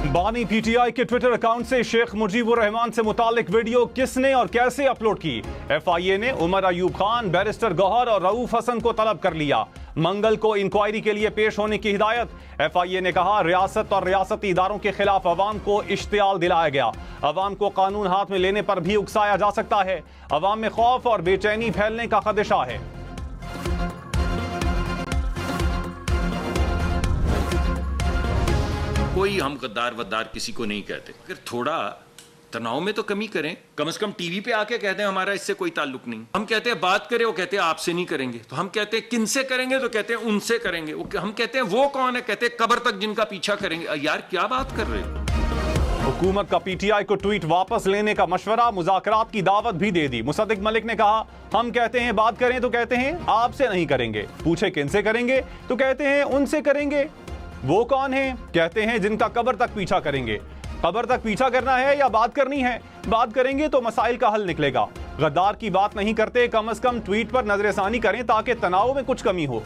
बानी पीटीआई के Twitter account से शेख मुजीबुर रहमान से मुतालिक वीडियो किसने और कैसे अपलोड की? एफआईए ने उमर अयूब खान, बैरिस्टर गौहर और रऊफ हसन को तलब कर लिया। मंगल को इंक्वायरी के लिए पेश होने की हिदायत। एफआईए ने कहा, रियासत और रियासती इदारों के खिलाफ अवाम को इश्तियाल दिलाया गया। अवाम को कानून हाथ में लेने पर भी उकसाया जा सकता है। अवाम में खौफ और बेचैनी फैलने का खदशा है। कोई हम गद्दार वद्दार किसी को नहीं कहते, अगर थोड़ा तनाव में तो कमी करें, कम से कम टीवी पे आके कहते हैं हमारा इससे कोई ताल्लुक नहीं। हम कहते हैं बात करें, वो कहते हैं आपसे नहीं करेंगे। तो हम कहते हैं किनसे करेंगे, तो कहते हैं उनसे करेंगे। हम कहते हैं वो कौन है, कहते हैं कब्र तक जिनका पीछा करेंगे। यार क्या बात कर रहे हो? हुकूमत का पीटीआई को ट्वीट वापस लेने का मशवरा, मुज़ाकरात की दावत भी दे दी। मुसद्दिक मलिक ने कहा, हम कहते हैं बात करें तो कहते हैं आपसे नहीं करेंगे, पूछे किनसे करेंगे तो कहते हैं उनसे करेंगे। वो कौन है? कहते हैं जिनका कब्र तक पीछा करेंगे। कब्र तक पीछा करना है या बात करनी है? बात करेंगे तो मसाइल का हल निकलेगा। गद्दार की बात नहीं करते, कम से कम ट्वीट पर नजरसानी करें ताकि तनाव में कुछ कमी हो।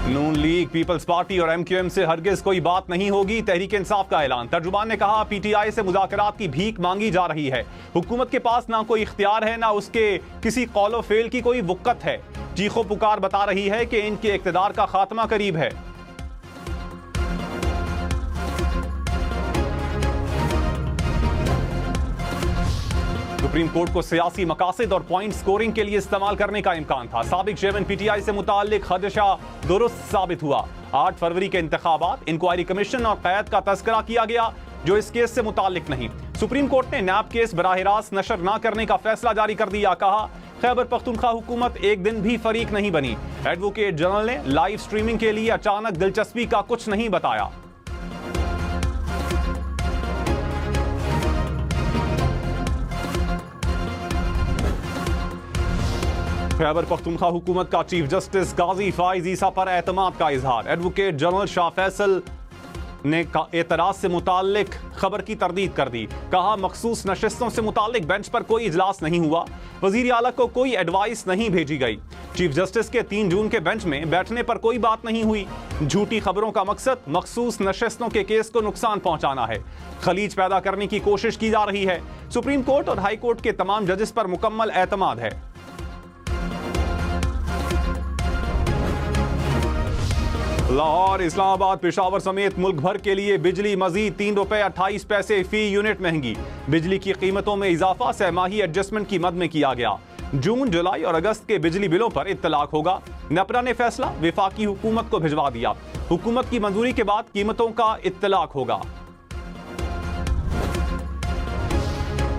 नून लीग, पीपल्स पार्टी और एमक्यूएम से हरगिज कोई बात नहीं होगी, तहरीक इंसाफ का ऐलान। तर्जुमान ने कहा, पीटीआई से मुज़ाकरात की भीख मांगी जा रही है। हुकूमत के पास ना कोई इख्तियार है, ना उसके किसी कौलो फेल की कोई वुक्कत है। चीखो पुकार बता रही है कि इनके इक़्तिदार का खात्मा करीब है। सुप्रीम कोर्ट को सियासी मकासद और पॉइंट स्कोरिंग के लिए इस्तेमाल करने का इम्कान था। साबिक चेयरमैन पीटीआई से मुताल्लिक खदशा दुरुस्त साबित हुआ। 8 फरवरी के इंतखाबात, इंक्वायरी कमीशन और क़याद का तस्करा किया गया जो इस केस से मुताल्लिक नहीं। सुप्रीम कोर्ट ने नैब केस बराह रास्त नशर न करने का फैसला जारी कर दिया। कहा, खैबर पख्तूनख्वा हुकूमत एक दिन भी फरीक नहीं बनी। एडवोकेट जनरल ने लाइव स्ट्रीमिंग के लिए अचानक दिलचस्पी का कुछ नहीं बताया। खैबर पख्तूनख्वा हुकूमत का चीफ जस्टिस गाजी फाइज ईसा पर एतमाद का इजहार। एडवोकेट जनरल शाह फैसल ने एतराज से मुताल्लिक खबर की तरदीद कर दी। कहा, मखसूस नशिस्तों से मुताल्लिक बेंच पर कोई इजलास नहीं हुआ। वजीर आला को कोई एडवाइस नहीं भेजी गई। चीफ जस्टिस के 3 जून के बेंच में बैठने पर कोई बात नहीं हुई। झूठी खबरों का मकसद मखसूस नशिस्तों के केस को नुकसान पहुंचाना है। खलीज पैदा करने की कोशिश की जा रही है। सुप्रीम कोर्ट और हाई कोर्ट के तमाम जजेस पर मुकम्मल एतमाद है। लाहौर, इस्लामाबाद, पेशावर समेत मुल्क भर के लिए बिजली मजीद ₹3.28 फी यूनिट महंगी। बिजली की कीमतों में इजाफा सहमाही एडजस्टमेंट की मद में किया गया। जून, जुलाई और अगस्त के बिजली बिलों पर इत्तलाक होगा। नेपरा ने फैसला विफाकी हुकूमत को भिजवा दिया। हुकूमत की मंजूरी के बाद कीमतों का इत्तलाक होगा।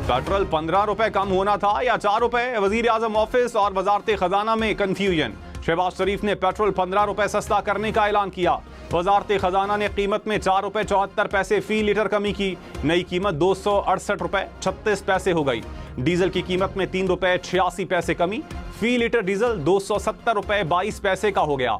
पेट्रोल ₹15 कम होना था या ₹4? वजीर आजम ऑफिस और वजारत खजाना में कंफ्यूजन। शहबाज शरीफ ने पेट्रोल ₹15 सस्ता करने का ऐलान किया। वजारत खजाना ने कीमत में ₹4.74 फी लीटर कमी की। नई कीमत ₹268.36 हो गई। डीजल की कीमत में ₹3.86 कमी। फी लीटर डीजल ₹270.22 का हो गया।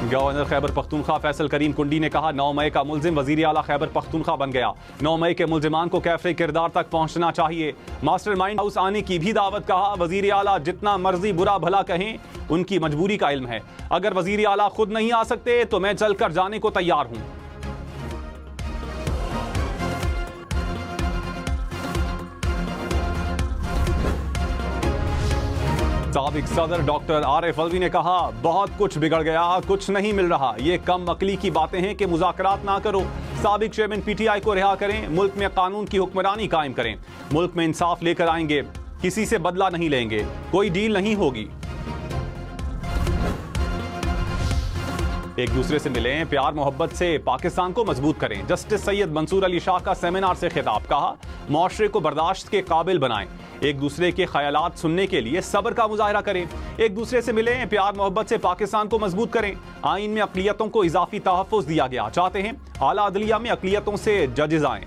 गवर्नर खैबर पख्तूनख्वा फैसल करीम कुंडी ने कहा, 9 मई का मुल्जिम वजीर आला खैबर पख्तूनख्वा बन गया। 9 मई के मुल्जिमान को कैफे किरदार तक पहुंचना चाहिए। मास्टर माइंड हाउस आने की भी दावत। कहा, वजीर आला जितना मर्जी बुरा भला कहें, उनकी मजबूरी का इल्म है। अगर वजीर आला खुद नहीं आ सकते तो मैं चलकर जाने को तैयार हूं। साबिक सदर डॉक्टर आरिफ अलवी ने कहा, बहुत कुछ बिगड़ गया, कुछ नहीं मिल रहा। ये कम अकली की बातें हैं कि मुज़ाकरात ना करो। साबिक चेयरमैन पीटीआई को रिहा करें, मुल्क में कानून की हुक्मरानी कायम करें। मुल्क में इंसाफ लेकर आएंगे, किसी से बदला नहीं लेंगे, कोई डील नहीं होगी। एक दूसरे से मिलें, प्यार मोहब्बत से पाकिस्तान को मजबूत करें। जस्टिस सैयद मंसूर अली शाह का सेमिनार से खिताब। कहा, मुआशरे को बर्दाश्त के काबिल बनाएं। एक दूसरे के ख्यालात सुनने के लिए सब्र का मुजाहरा करें। एक दूसरे से मिलें, प्यार मोहब्बत से पाकिस्तान को मजबूत करें। आइन में अक़लियतों को इजाफी तहफ़्फ़ुज़ दिया गया। चाहते हैं आला अदलिया में अक़लियतों से जजेस आएं।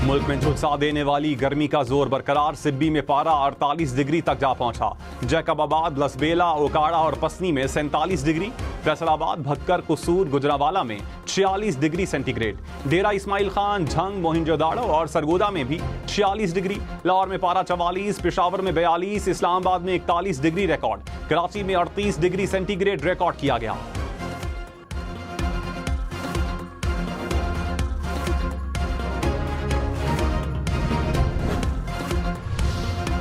मुल्क में झुलसा देने वाली गर्मी का जोर बरकरार। सिब्बी में पारा 48 डिग्री तक जा पहुंचा। जैकबाबाद, लसबेला, ओकाड़ा और पसनी में 47 डिग्री, फैसलाबाद, भक्कर, कुसूर, गुजरावाला में 46 डिग्री सेंटीग्रेड, डेरा इस्माइल खान, झंग, मोहिंजोदाड़ो और सरगोदा में भी 46 डिग्री, लाहौर में पारा 44, पेशावर में 42, इस्लामाबाद में 41 डिग्री रिकॉर्ड, कराची में 38 डिग्री सेंटीग्रेड रिकॉर्ड किया गया।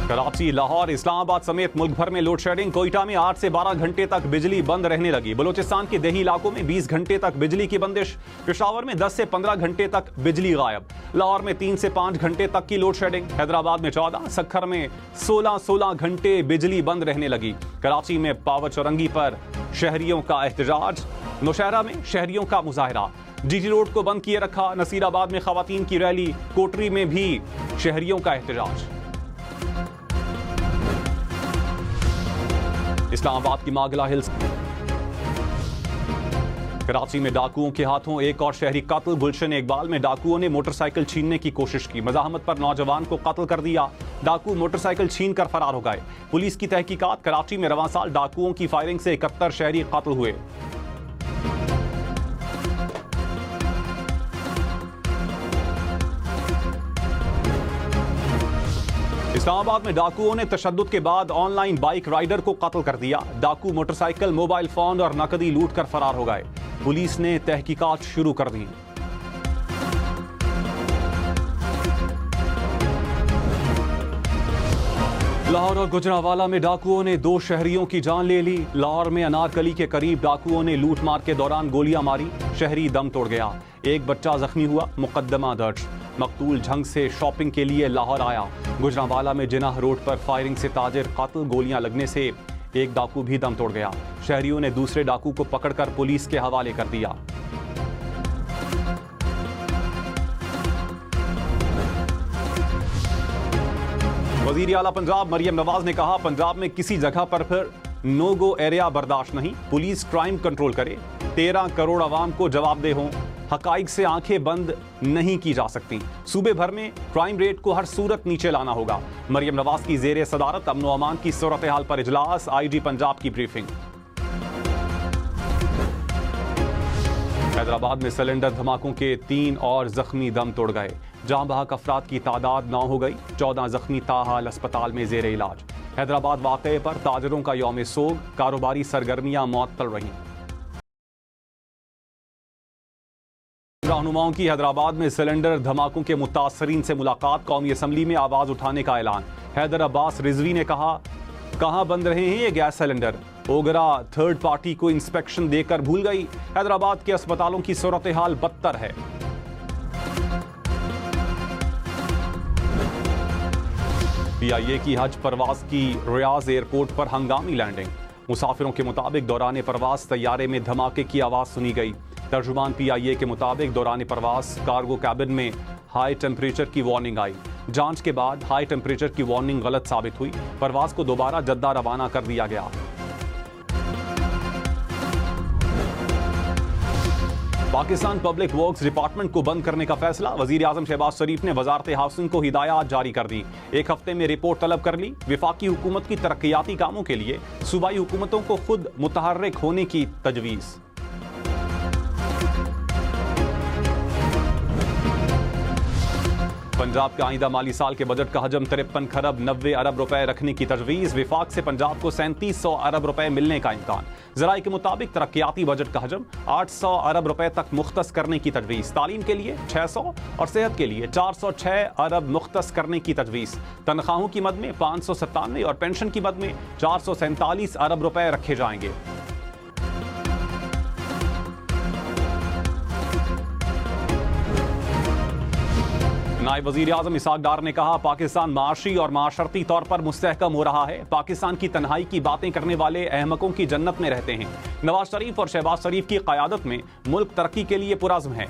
कराची, लाहौर, इस्लामाबाद समेत मुल्क भर में लोड शेडिंग। कोयटा में 8 से 12 घंटे तक बिजली बंद रहने लगी। बलूचिस्तान के देही इलाकों में 20 घंटे तक बिजली की बंदिश। पेशावर में 10 से 15 घंटे तक बिजली गायब। लाहौर में 3 से 5 घंटे तक की लोड शेडिंग। हैदराबाद में 14, सक्खर में 16 घंटे बिजली बंद रहने लगी। कराची में पावर चौरंगी पर शहरियों का एहतजाज। नौशहरा में शहरियों का मुजाहरा। जीटी रोड को बंद किए रखा। नसीराबाद में खवातीन की रैली। कोटरी में भी शहरियों का एहतजाज। इस्लामाबाद की मागला हिल्स। कराची में डाकुओं के हाथों एक और शहरी कत्ल। गुलशन इकबाल में डाकुओं ने मोटरसाइकिल छीनने की कोशिश की। मजाहमत पर नौजवान को कत्ल कर दिया। डाकू मोटरसाइकिल छीन कर फरार हो गए। पुलिस की तहकीकात। कराची में रवां साल डाकुओं की फायरिंग से 71 शहरी कत्ल हुए। इस्लामाबाद में डाकुओं ने तशद्दुद के बाद ऑनलाइन बाइक राइडर को कत्ल कर दिया। डाकू मोटरसाइकिल, मोबाइल फोन और नकदी लूट कर फरार हो गए। पुलिस ने तहकीकात शुरू कर दी। लाहौर और गुजरावाला में डाकुओं ने 2 शहरियों की जान ले ली। लाहौर में अनारकली के करीब डाकुओं ने लूटमार के दौरान गोलियां मारी। शहरी दम तोड़ गया। एक बच्चा जख्मी हुआ। मुकदमा दर्ज। मकतूल झंग से शॉपिंग के लिए लाहौर आया। गुजरावाला में जिनाह रोड पर फायरिंग से ताजिर कत्ल। गोलियां लगने से एक डाकू भी दम तोड़ गया। शहरियों ने दूसरे डाकू को पकड़कर पुलिस के हवाले कर दिया। वजीर आला पंजाब मरियम नवाज ने कहा, पंजाब में किसी जगह पर फिर नो गो एरिया बर्दाश्त नहीं। पुलिस क्राइम कंट्रोल करे। 13 करोड़ अवाम को जवाबदेह हों। हकाइक से आंखें बंद नहीं की जा सकती। सूबे भर में क्राइम रेट को हर सूरत नीचे लाना होगा। मरियम नवाज की जेर सदारत अमन व अमान की सूरत हाल पर इजलास। आईजी पंजाब की ब्रीफिंग। हैदराबाद में सिलेंडर धमाकों के 3 और जख्मी दम तोड़ गए। जान बहक अफराद की तादाद 9 हो गई। 14 जख्मी ताहाल अस्पताल में जेर इलाज। हैदराबाद वाक़े पर ताजरों का यौम सोग। कारोबारी सरगर्मियां मुअत्तल रहीं। रहनुमाओं की हैदराबाद में सिलेंडर धमाकों के मुतासरीन से मुलाकात। कौमी असम्बली में आवाज उठाने का ऐलान। हैदर अब्बास रिजवी ने कहा, कहां बंद रहे हैं ये गैस सिलेंडर। ओगरा थर्ड पार्टी को इंस्पेक्शन देकर भूल गई। हैदराबाद के अस्पतालों की सूरत हाल बदतर है। पीआईए की हज परवाज की रियाज एयरपोर्ट पर हंगामी लैंडिंग। मुसाफिरों के मुताबिक दौरान परवाज तैयारे में धमाके की आवाज सुनी गई। तर्जुमान पीआईए के मुताबिक दौरान परवाज कार्गो कैबिन में हाई टेम्परेचर की वार्निंग आई। जांच के बाद हाई टेम्परेचर की वार्निंग गलत साबित हुई। परवाज को दोबारा जद्दा रवाना कर दिया गया। पाकिस्तान पब्लिक वर्क्स डिपार्टमेंट को बंद करने का फैसला। वजीर आजम शहबाज शरीफ ने वजारत हाउसिंग को हिदायत जारी कर दी। 1 हफ्ते में रिपोर्ट तलब कर ली। विफाकी हुकूमत की तरक्याती कामों के लिए सूबाई हुकूमतों को खुद मुतहर्रिक होने की तजवीज़। पंजाब के आइंदा माली साल के बजट का हजम 53 खरब 90 अरब रुपए रखने की तजवीज़। विफाक से पंजाब को 3700 अरब रुपए मिलने का इम्कान। ज़राए के मुताबिक तरक्याती बजट का हजम 800 अरब रुपए तक मुख्तस करने की तजवीज़। तालीम के लिए 600 और सेहत के लिए 406 अरब मुख्तस करने की तजवीज़। तनख्वाहों की मद में 597 और पेंशन की मद में 447 अरब रुपए रखे जाएंगे। नायब वजीर आजम इसहाक डार ने कहा, पाकिस्तान माशी और माशरती तौर पर मुस्तहकम हो रहा है। पाकिस्तान की तन्हाई की बातें करने वाले अहमकों की जन्नत में रहते हैं। नवाज शरीफ और शहबाज शरीफ की क़यादत में मुल्क तरक्की के लिए पुरअज़्म है।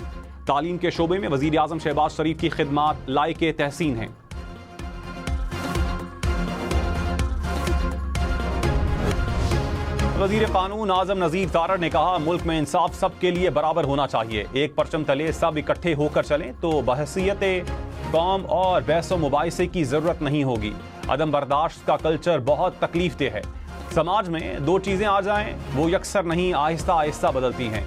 तालीम के शोबे में वजीर आजम शहबाज शरीफ की खिदमात लायक तहसीन हैं। वजीर कानून आजम नजीर तारड़ ने कहा, मुल्क में इंसाफ सबके लिए बराबर होना चाहिए। एक परचम तले सब इकट्ठे होकर चलें तो बहसीयत कौम और बहस व मुबाहिसे की जरूरत नहीं होगी। अदम बर्दाश्त का कल्चर बहुत तकलीफ दे है। समाज में दो चीजें आ जाएं, वो यकसर नहीं, आहिस्ता आहिस्ता बदलती हैं।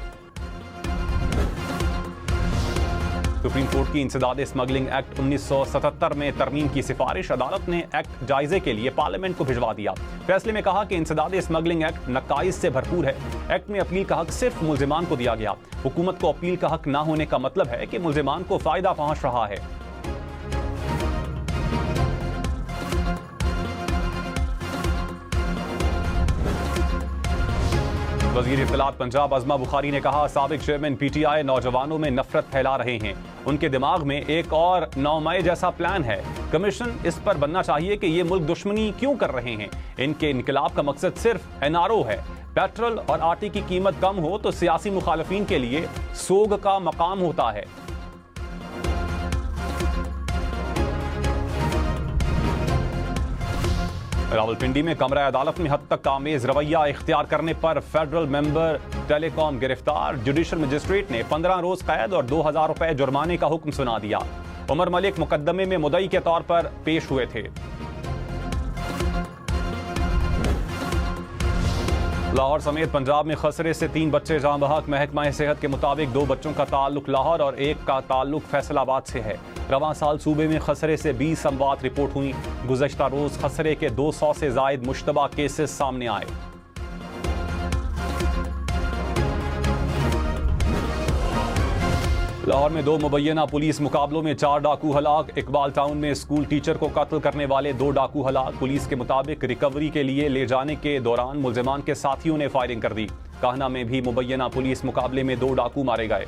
सुप्रीम कोर्ट की इंसदाद स्मगलिंग एक्ट 1977 में तरमीम की सिफारिश अदालत ने एक्ट जायजे के लिए पार्लियामेंट को भिजवा दिया। फैसले में कहा कि इंसदाद स्मगलिंग एक्ट नकाइज से भरपूर है। एक्ट में अपील का हक सिर्फ मुल्जिमान को दिया गया। हुकूमत को अपील का हक न होने का मतलब है कि मुल्जिमान को फायदा पहुंच रहा है। वजीर इत्तलात पंजाब अज़मा बुखारी ने कहा, साबिक चेयरमैन पीटीआई नौजवानों में नफरत फैला रहे हैं। उनके दिमाग में एक और 9 मई जैसा प्लान है। कमीशन इस पर बनना चाहिए कि ये मुल्क दुश्मनी क्यों कर रहे हैं। इनके इनकलाब का मकसद सिर्फ एनआरओ है। पेट्रोल और आटे की कीमत कम हो तो सियासी मुखालिफिन के लिए सोग का मकाम होता है। रावलपिंडी में कमरा अदालत में हद तक कामेज रवैया इख्तियार करने पर फेडरल मेंबर टेलीकॉम गिरफ्तार। जुडिशल मजिस्ट्रेट ने 15 रोज कैद और 2000 रुपए जुर्माने का हुक्म सुना दिया। उमर मलिक मुकदमे में मुद्दई के तौर पर पेश हुए थे। लाहौर समेत पंजाब में खसरे से 3 बच्चे जाँ बहक। महकमा सेहत के मुताबिक 2 बच्चों का ताल्लुक लाहौर और एक का ताल्लुक फैसलाबाद से है। रवां साल सूबे में खसरे से 20 अमवात रिपोर्ट हुई। गुज़श्ता रोज खसरे के 200 से जायद मुश्तबा केसेस सामने आए। लाहौर में 2 मुबैना पुलिस मुकाबलों में 4 डाकू हलाक। इकबाल टाउन में स्कूल टीचर को कत्ल करने वाले 2 डाकू हलाक। पुलिस के मुताबिक रिकवरी के लिए ले जाने के दौरान मुल्जिमान के साथियों ने फायरिंग कर दी। काहना में भी मुबैना पुलिस मुकाबले में 2 डाकू मारे गए।